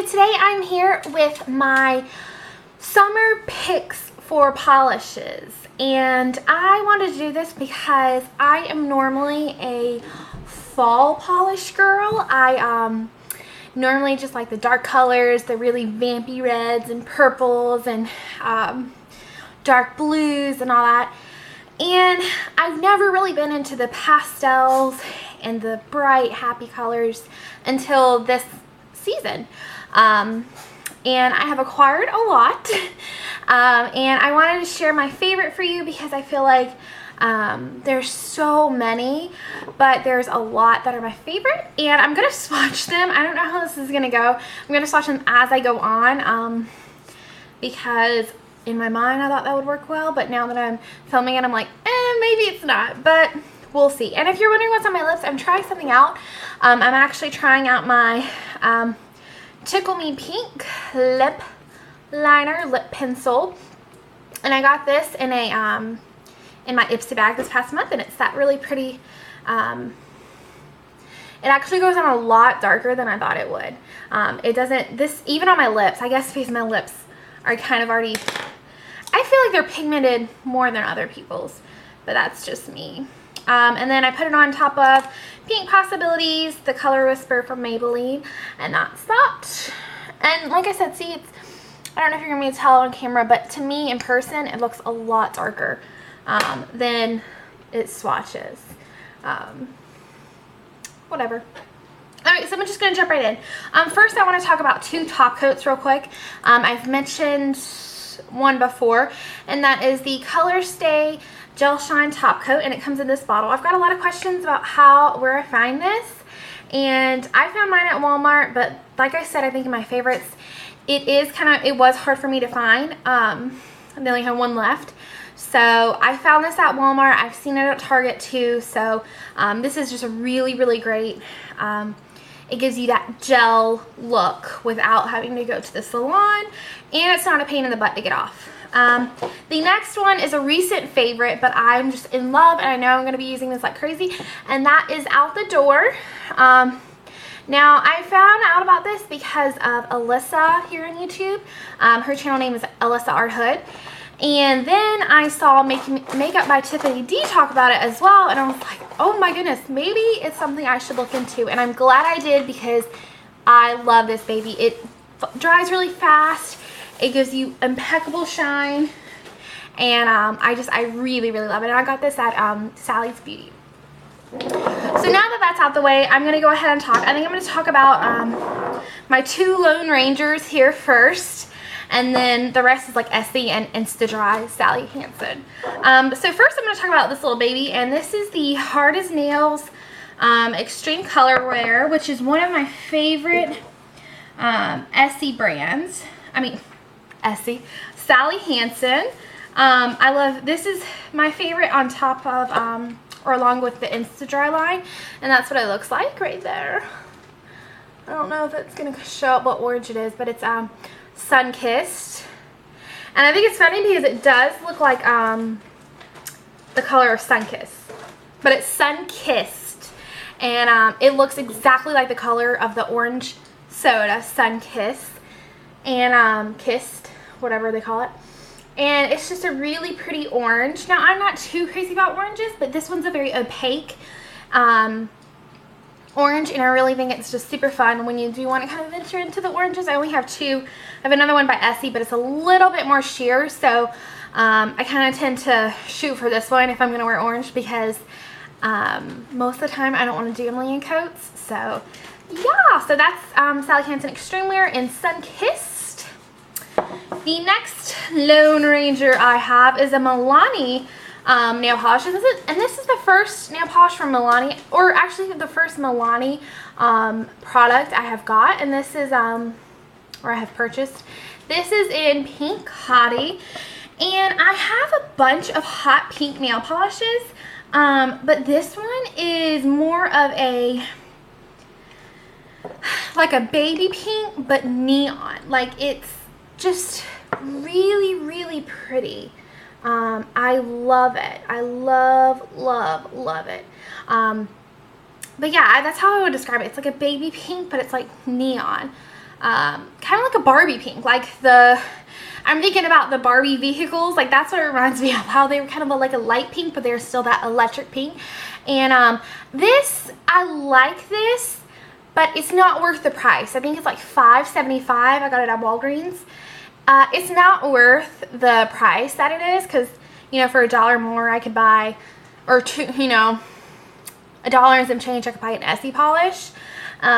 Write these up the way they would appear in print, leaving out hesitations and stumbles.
So today I'm here with my summer picks for polishes, and I wanted to do this because I am normally a fall polish girl. I normally just like the dark colors, the really vampy reds and purples and dark blues and all that. And I've never really been into the pastels and the bright happy colors until this season. And I have acquired a lot, and I wanted to share my favorite for you because I feel like there's so many, but there's a lot that are my favorite, and I'm gonna swatch them. I don't know how this is gonna go. I'm gonna swatch them as I go on, because in my mind I thought that would work well, but now that I'm filming it I'm like, maybe it's not, but we'll see. And if you're wondering what's on my lips, I'm trying something out. I'm actually trying out my Tickle Me Pink lip liner, lip pencil, and I got this in a in my Ipsy bag this past month, and it's that really pretty. It actually goes on a lot darker than I thought it would. It doesn't, this even on my lips, I guess because my lips are kind of already, I feel like they're pigmented more than other people's, but that's just me. And then I put it on top of Pink Possibilities, the Color Whisper from Maybelline, and that's that. And like I said, see, it's, I don't know if you're going to be able to tell on camera, but to me in person it looks a lot darker than it swatches. Whatever. Alright, so I'm just going to jump right in. First I want to talk about two top coats real quick. I've mentioned one before, and that is the Colorstay Gel Shine top coat, and it comes in this bottle. I've got a lot of questions about where I find this, and I found mine at Walmart, but like I said, I think in my favorites, it was hard for me to find. They only had one left. So I found this at Walmart. I've seen it at Target too. So this is just a really, really great. It gives you that gel look without having to go to the salon, and it's not a pain in the butt to get off. The next one is a recent favorite, but I'm just in love, and I know I'm going to be using this like crazy, and that is Out the Door. Now, I found out about this because of Alyssa here on YouTube. Her channel name is Alyssa Art Hood. And then I saw Makeup by Tiffany D talk about it as well, and I was like, oh my goodness, maybe it's something I should look into. And I'm glad I did because I love this baby. It dries really fast. It gives you impeccable shine, and I really, really love it. And I got this at Sally's Beauty. So now that that's out the way, I'm going to go ahead and talk. I think I'm going to talk about my two Lone Rangers here first, and then the rest is like Essie and Insta-Dri, Sally Hansen. So first I'm going to talk about this little baby, and this is the Hard as Nails Extreme Color Wear, which is one of my favorite Essie brands. Essie, Sally Hansen. I love, this is my favorite on top of, or along with the Insta-Dri line, and that's what it looks like right there. I don't know if it's going to show up what orange it is, but it's Sunkissed. And I think it's funny because it does look like the color of Sunkissed, but it's Sunkissed, and it looks exactly like the color of the orange soda, Sunkissed, and Kissed, whatever they call it. And it's just a really pretty orange. Now, I'm not too crazy about oranges, but this one's a very opaque orange, and I really think it's just super fun when you do want to kind of venture into the oranges. I only have two. I have another one by Essie, but it's a little bit more sheer, so I kind of tend to shoot for this one if I'm going to wear orange, because most of the time I don't want to do a million coats. So yeah, so that's Sally Hansen Extreme Wear in Sunkissed. The next Lone Ranger I have is a Milani nail polish, and this is the first nail polish from Milani, or actually the first Milani product I have got, and this is or I have purchased. This is in Pink Hottie, and I have a bunch of hot pink nail polishes, but this one is more of a like a baby pink but neon. Like, it's just really, really pretty. I love it. I love it. But yeah, that's how I would describe it. It's like a baby pink, but it's like neon. kind of like a Barbie pink, like I'm thinking about the Barbie vehicles, like that's what it reminds me of, how they were kind of like a light pink, but they're still that electric pink. And this, I like this, but it's not worth the price. I think it's like $5.75. I got it at Walgreens. It's not worth the price that it is, because, you know, for $1 more I could buy, or two, you know, $1 and some change, I could buy an Essie polish. You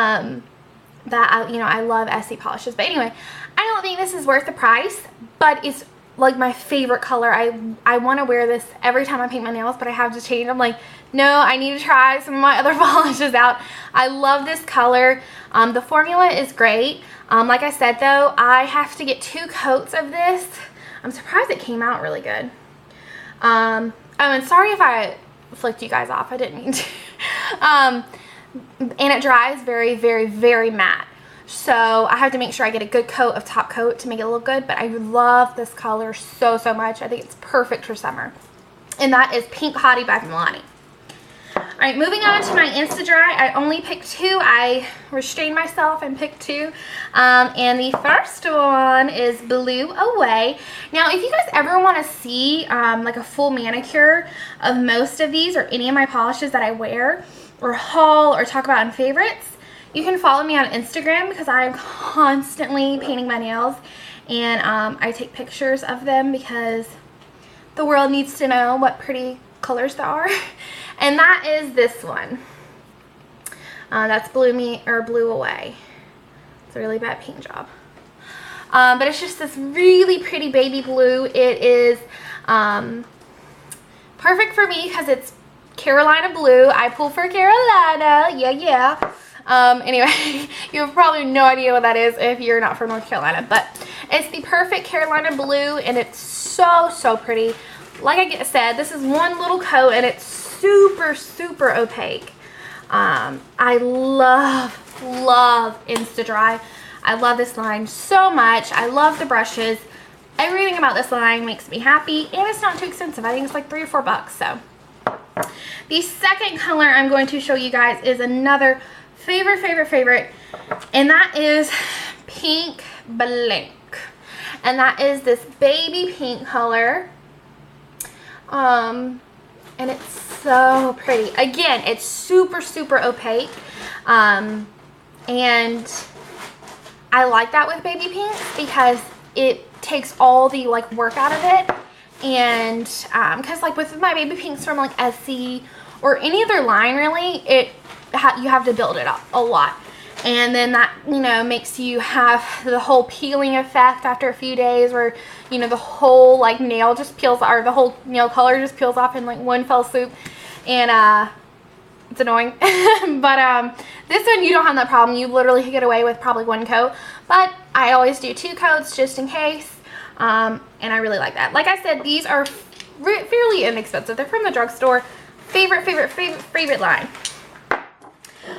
know, I love Essie polishes. But anyway, I don't think this is worth the price, but it's like my favorite color. I want to wear this every time I paint my nails, but I have to change. I'm like, no, I need to try some of my other polishes out. I love this color. The formula is great. Like I said though, I have to get 2 coats of this. I'm surprised it came out really good. Oh, and sorry if I flicked you guys off. I didn't mean to. And it dries very, very, very matte. So I have to make sure I get a good coat of top coat to make it look good. But I love this color so, so much. I think it's perfect for summer. And that is Pink Hottie by Milani. Alright, moving on to my Insta-Dri. I only picked 2. I restrained myself and picked 2. And the first one is Blew Away. Now, if you guys ever want to see like a full manicure of most of these or any of my polishes that I wear, or haul, or talk about in favorites, you can follow me on Instagram, because I'm constantly painting my nails, and I take pictures of them because the world needs to know what pretty colors there are. And that is this one. That's Blew Away. It's a really bad paint job. But it's just this really pretty baby blue. It is perfect for me because it's Carolina blue. I pull for Carolina. Yeah. Anyway, you have probably no idea what that is if you're not from North Carolina, but it's the perfect Carolina blue, and it's so, so pretty. Like I said, this is one little coat, and it's super, super opaque. I love Insta-Dri. I love this line so much. I love the brushes. Everything about this line makes me happy, and it's not too expensive. I think it's like $3 or $4, so. The second color I'm going to show you guys is another favorite, and that is Pink Blank. And that is this baby pink color. And it's so pretty. Again, it's super, super opaque. And I like that with baby pink because it takes all the like work out of it. And because like with my baby pinks from like Essie or any other line, really, you have to build it up a lot, and then that, you know, makes you have the whole peeling effect after a few days, where, you know, the whole like nail just peels, or the whole nail color just peels off in like one fell swoop, and it's annoying. But this one, you don't have that problem. You literally get away with probably 1 coat, but I always do 2 coats just in case. And I really like that. Like I said, these are fairly inexpensive. They're from the drugstore. Favorite line.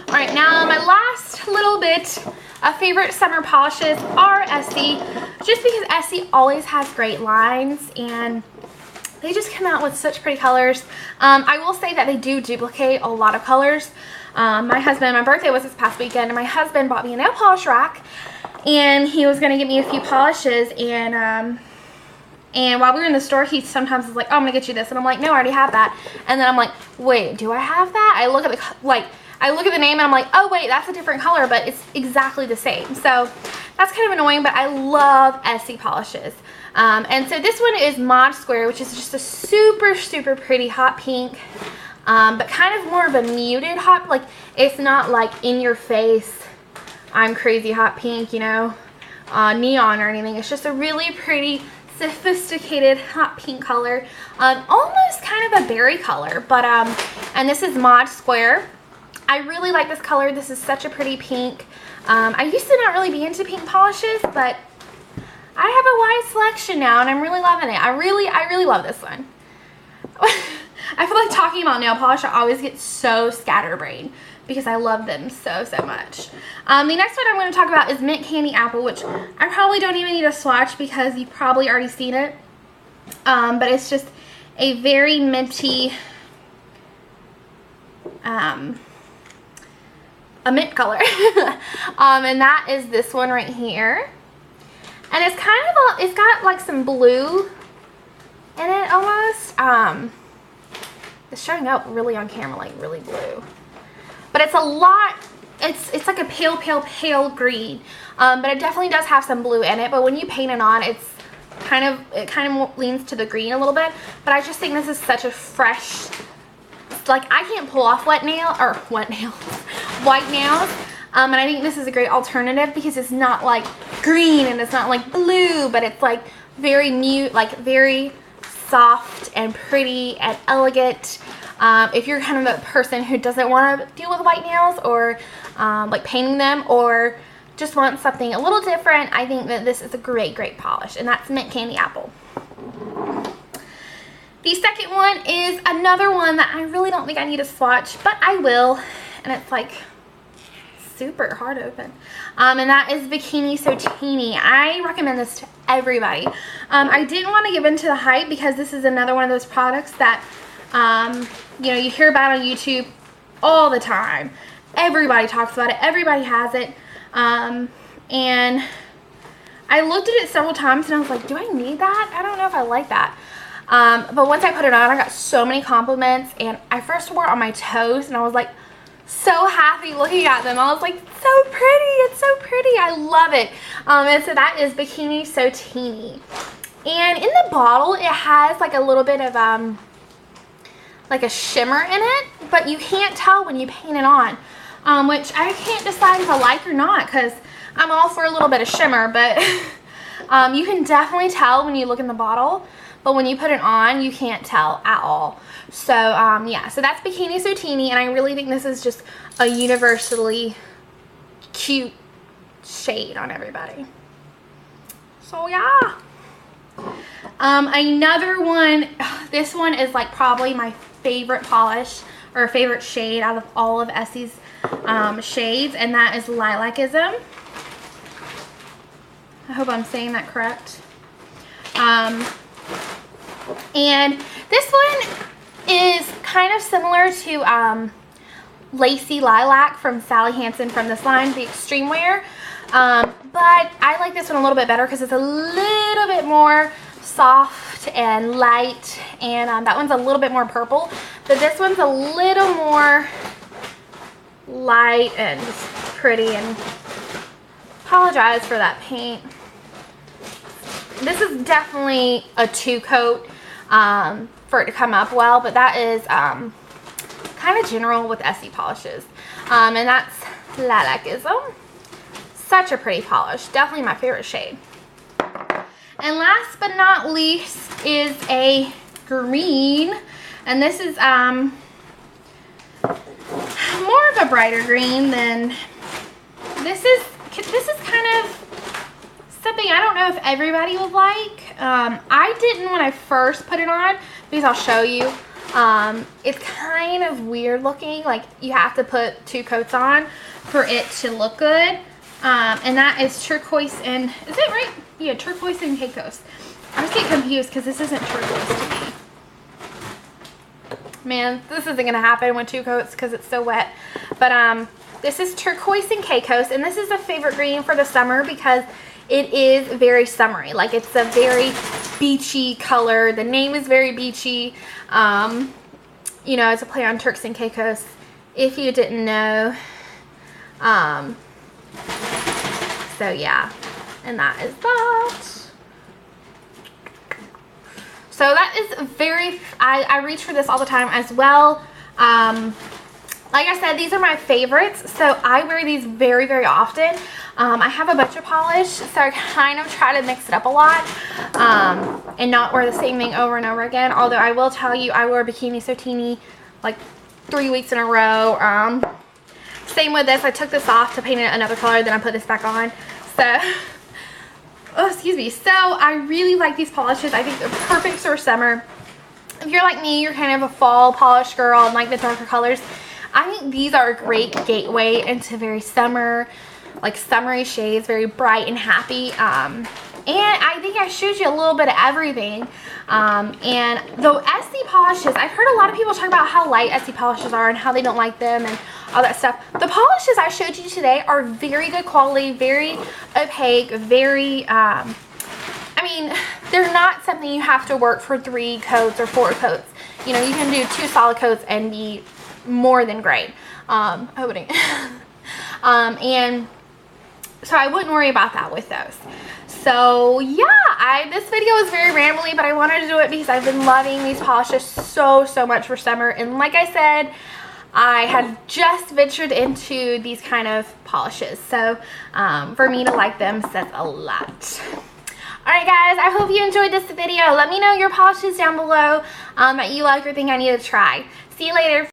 Alright, now my last little bit of favorite summer polishes are Essie. Just because Essie always has great lines, and they just come out with such pretty colors. I will say that they do duplicate a lot of colors. My birthday was this past weekend, and my husband bought me a nail polish rack, and he was going to get me a few polishes, and while we were in the store, he sometimes is like, oh, I'm going to get you this, and I'm like, no, I already have that. And then I'm like, wait, do I have that? I look at the name, and I'm like, oh wait, that's a different color, but it's exactly the same. So that's kind of annoying, but I love Essie polishes. And so this one is Mod Square, which is just a super, super pretty hot pink, but kind of more of a muted hot, like it's not like in your face, I'm crazy hot pink, you know, neon or anything. It's just a really pretty, sophisticated hot pink color, almost kind of a berry color, but and this is Mod Square. I really like this color. This is such a pretty pink. I used to not really be into pink polishes, but I have a wide selection now, and I'm really loving it. I really love this one. I feel like talking about nail polish, I always get so scatterbrained because I love them so, so much. The next one I'm going to talk about is Mint Candy Apple, which I probably don't even need to swatch because you've probably already seen it. But it's just a very minty, a mint color. And that is this one right here. And it's kind of it's got like some blue in it almost. It's showing up really on camera, like really blue. But it's a lot, it's like a pale green. But it definitely does have some blue in it. But when you paint it on, it kind of leans to the green a little bit. But I just think this is such a fresh, like I can't pull off white nails. And I think this is a great alternative because it's not like green and it's not like blue, but it's like very mute, like very soft and pretty and elegant. If you're kind of a person who doesn't want to deal with white nails or like painting them, or just want something a little different, I think that this is a great polish, and that's Mint Candy Apple. The second one is another one that I really don't think I need to swatch, but I will, and it's like super hard to open. And that is Bikini So Teeny. I recommend this to everybody. I didn't want to give into the hype because this is another one of those products that you know, you hear about on YouTube all the time. Everybody talks about it. Everybody has it. And I looked at it several times and I was like, do I need that? I don't know if I like that. But once I put it on, I got so many compliments, and I first wore it on my toes and I was like so happy looking at them. I was like, so pretty. It's so pretty. I love it. And so that is Bikini So Teeny. And in the bottle, it has like a little bit of like a shimmer in it, but you can't tell when you paint it on, which I can't decide if I like or not, because I'm all for a little bit of shimmer, but you can definitely tell when you look in the bottle, but when you put it on, you can't tell at all. So yeah, so that's Bikini So Teeny, and I really think this is just a universally cute shade on everybody. So yeah. Another one, this one is like probably my favorite polish or favorite shade out of all of Essie's shades, and that is Lilacism. I hope I'm saying that correct. And this one is kind of similar to Lacy Lilac from Sally Hansen from this line, the Xtreme Wear. But I like this one a little bit better because it's a little bit more soft and light, and that one's a little bit more purple, but this one's a little more light and just pretty. And apologize for that paint. This is definitely a 2-coat for it to come up well, but that is kind of general with Essie polishes. And that's Lilacism. Such a pretty polish. Definitely my favorite shade. And last but not least is a green. And this is more of a brighter green than this is kind of something I don't know if everybody would like. I didn't when I first put it on, because I'll show you. It's kind of weird looking. Like you have to put 2 coats on for it to look good. And that is Turquoise and, is it right? Yeah, Turquoise and Caicos. I just get confused because this isn't turquoise to me. Man, this isn't going to happen with 2 coats because it's so wet. But this is Turquoise and Caicos, and this is a favorite green for the summer because it is very summery. Like it's a very beachy color. The name is very beachy. You know, it's a play on Turks and Caicos, if you didn't know. So yeah, and that is that. So that is very, I reach for this all the time as well. Like I said, these are my favorites, so I wear these very, very often. I have a bunch of polish, so I kind of try to mix it up a lot and not wear the same thing over and over again. Although I will tell you, I wore Bikini So Teeny like 3 weeks in a row. Same with this. I took this off to paint it another color, then I put this back on. So, oh, excuse me. So I really like these polishes. I think they're perfect for summer. If you're like me, you're kind of a fall polish girl and like the darker colors, I think these are a great gateway into very summer, like summery shades, very bright and happy. And I think I showed you a little bit of everything. And the Essie polishes, I've heard a lot of people talk about how light Essie polishes are and how they don't like them and all that stuff. The polishes I showed you today are very good quality, very opaque, very, I mean, they're not something you have to work for 3 coats or 4 coats. You know, you can do 2 solid coats and be more than great. Opening. And so I wouldn't worry about that with those. So yeah, this video is very rambly, but I wanted to do it because I've been loving these polishes so much for summer. And like I said, I had just ventured into these kind of polishes. So for me to like them says a lot. Alright guys, I hope you enjoyed this video. Let me know your polishes down below that you like or think I need to try. See you later.